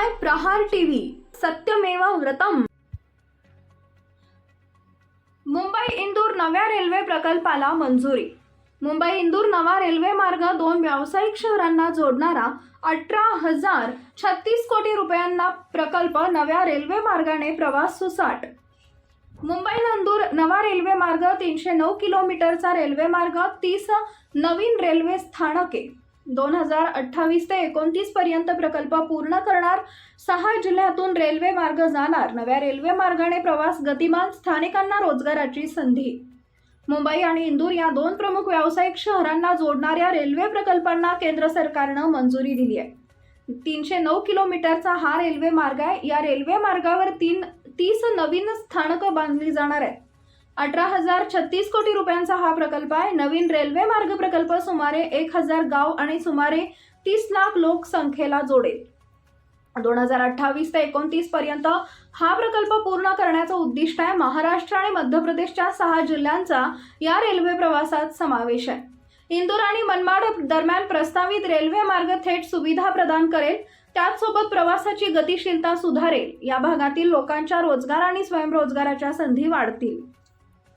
पाहताय प्रहार टीव्ही, सत्यमेव व्रतम। मुंबई इंदूर नव्या रेल्वे प्रकल्पाला मंजुरी। मुंबई इंदूर नवा रेल्वे मार्ग 2 व्यावसायिक शहरांना जोडणारा 18,036 कोटी रुपयांना प्रकल्प नव्या रेल्वे मार्गाने प्रवास सुसाट। मुंबई इंदूर नवा रेल्वे मार्ग 309 किलोमीटरचा रेल्वे मार्ग, 30 नवीन रेल्वे स्थानके, 2028 ते 29 पर्यंत प्रकल्प पूर्ण करणार। 6 जिल्ह्यातून रेल्वे मार्ग जाणार। नव्या रेल्वे मार्गाने प्रवास गतिमान, स्थानिकांना रोजगाराची संधी। मुंबई आणि इंदूर या 2 प्रमुख व्यावसायिक शहरांना जोडणाऱ्या रेल्वे प्रकल्पांना केंद्र सरकारनं मंजुरी दिली आहे। 309 किलोमीटरचा हा रेल्वे मार्ग आहे। या रेल्वे मार्गावर 30 नवीन स्थानकं बांधली जाणार आहेत। 18,036 कोटी रुपयांचा हा प्रकल्प आहे। नवीन रेल्वे मार्ग प्रकल्प सुमारे 1,000 गाव आणि सुमारे 30 लाख लोकसंख्येला जोडेल। 2028 ते 29 पर्यंत हा प्रकल्प पूर्ण करण्याचं उद्दिष्ट आहे। महाराष्ट्र आणि मध्य प्रदेशच्या 6 जिल्ह्यांचा या रेल्वे प्रवासात समावेश आहे। इंदूर आणि मनमाड दरम्यान प्रस्तावित रेल्वे मार्ग थेट सुविधा प्रदान करेल, त्याचसोबत प्रवासाची गतिशीलता सुधारेल। या भागातील लोकांच्या रोजगार आणि स्वयंरोजगाराच्या संधी वाढतील।